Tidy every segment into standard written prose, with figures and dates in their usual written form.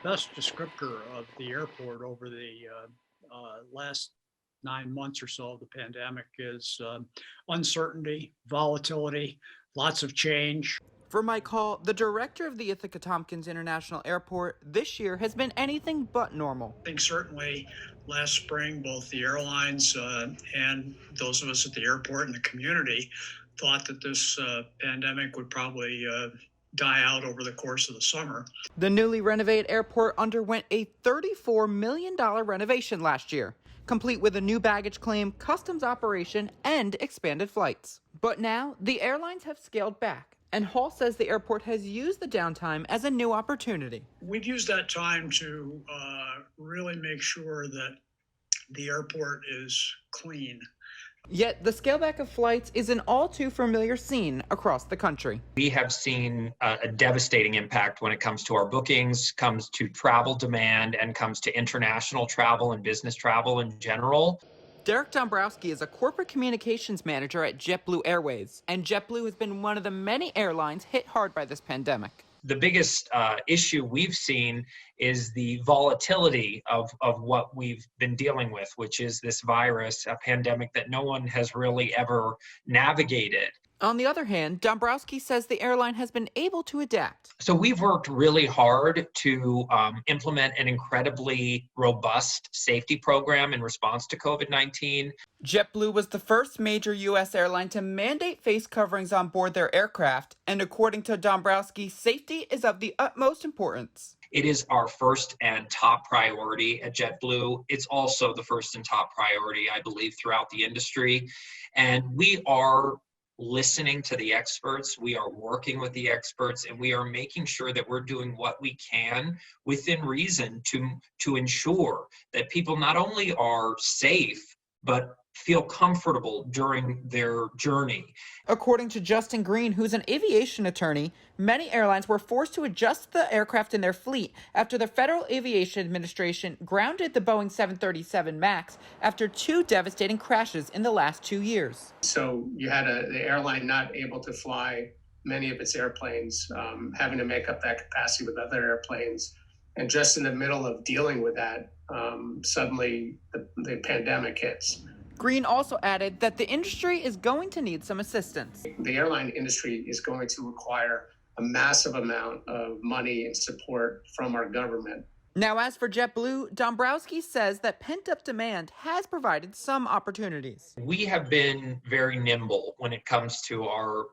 best descriptor of the airport over the last 9 months or so of the pandemic is uncertainty, volatility, lots of change. For Mike Hall, the director of the Ithaca Tompkins International Airport, this year has been anything but normal. I think certainly last spring, both the airlines and those of us at the airport and the community thought that this pandemic would probably die out over the course of the summer. The newly renovated airport underwent a $34 million renovation last year, complete with a new baggage claim, customs operation, and expanded flights. But now, the airlines have scaled back, and Hall says the airport has used the downtime as a new opportunity. We've used that time to really make sure that the airport is clean. Yet the scale back of flights is an all too familiar scene across the country. We have seen a devastating impact when it comes to our bookings, comes to travel demand, and comes to international travel and business travel in general. Derek Dombrowski is a corporate communications manager at JetBlue Airways, and JetBlue has been one of the many airlines hit hard by this pandemic. The biggest issue we've seen is the volatility of what we've been dealing with, which is this virus, a pandemic that no one has really ever navigated. On the other hand, Dombrowski says the airline has been able to adapt. So we've worked really hard to implement an incredibly robust safety program in response to COVID-19. JetBlue was the first major U.S. airline to mandate face coverings on board their aircraft, and according to Dombrowski, safety is of the utmost importance. It is our first and top priority at JetBlue. It's also the first and top priority, I believe, throughout the industry. And we are listening to the experts, we are working with the experts, and we are making sure that we're doing what we can within reason to ensure that people not only are safe, but feel comfortable during their journey. According to Justin Green, who's an aviation attorney, many airlines were forced to adjust the aircraft in their fleet after the Federal Aviation Administration grounded the Boeing 737 MAX after two devastating crashes in the last 2 years. So you had the airline not able to fly many of its airplanes, having to make up that capacity with other airplanes. And just in the middle of dealing with that, suddenly the pandemic hits. Green also added that the industry is going to need some assistance. The airline industry is going to require a massive amount of money and support from our government. Now, as for JetBlue, Dombrowski says that pent-up demand has provided some opportunities. We have been very nimble when it comes to our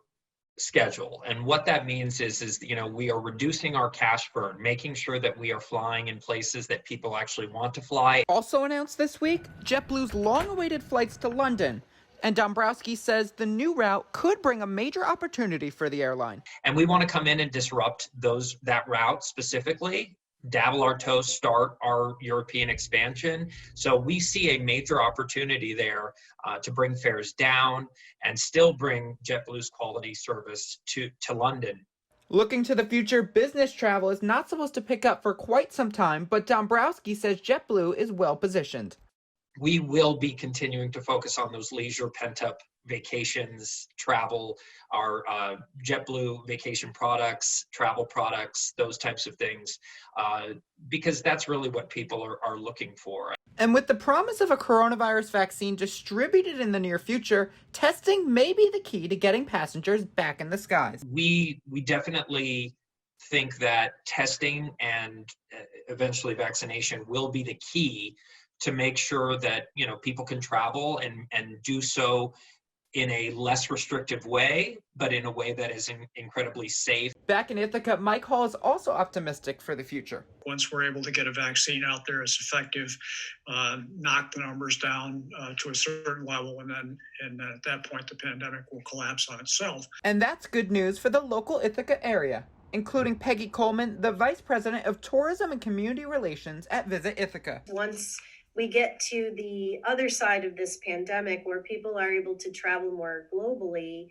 schedule. And what that means is we are reducing our cash burn, making sure that we are flying in places that people actually want to fly. Also announced this week, JetBlue's long-awaited flights to London. And Dombrowski says the new route could bring a major opportunity for the airline. And we want to come in and disrupt that route specifically, dabble our toes, start our European expansion. So we see a major opportunity there to bring fares down and still bring JetBlue's quality service to London. Looking to the future, business travel is not supposed to pick up for quite some time, but Dombrowski says JetBlue is well positioned. We will be continuing to focus on those leisure pent-up vacations, travel, our JetBlue vacation products, travel products, those types of things, because that's really what people are looking for. And with the promise of a coronavirus vaccine distributed in the near future, testing may be the key to getting passengers back in the skies. We definitely think that testing and eventually vaccination will be the key to make sure that people can travel and do so in a less restrictive way, but in a way that is incredibly safe. Back in Ithaca, Mike Hall is also optimistic for the future. Once we're able to get a vaccine out there as effective, knock the numbers down to a certain level, and at that point, the pandemic will collapse on itself. And that's good news for the local Ithaca area, including Peggy Coleman, the Vice President of Tourism and Community Relations at Visit Ithaca. Once we get to the other side of this pandemic where people are able to travel more globally,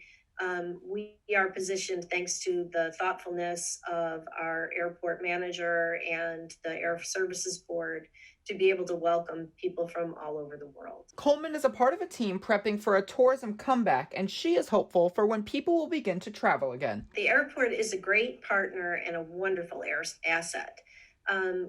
we are positioned, thanks to the thoughtfulness of our airport manager and the Air Services Board, to be able to welcome people from all over the world. Coleman is a part of a team prepping for a tourism comeback, and she is hopeful for when people will begin to travel again. The airport is a great partner and a wonderful asset.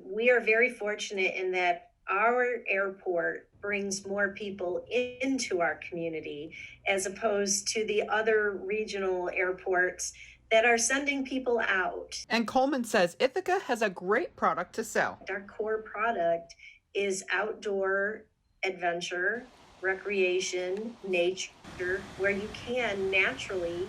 We are very fortunate in that our airport brings more people into our community as opposed to the other regional airports that are sending people out. And Coleman says Ithaca has a great product to sell. Our core product is outdoor adventure, recreation, nature, where you can naturally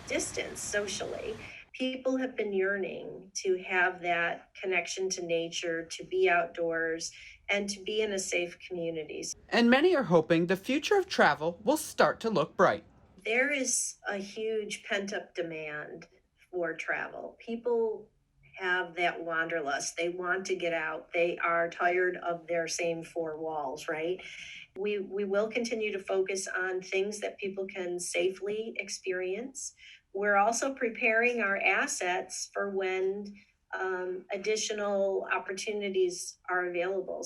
distance socially. People have been yearning to have that connection to nature, to be outdoors, and to be in a safe community. And many are hoping the future of travel will start to look bright. There is a huge pent-up demand for travel. People have that wanderlust. They want to get out. They are tired of their same four walls, right? We will continue to focus on things that people can safely experience. We're also preparing our assets for when additional opportunities are available.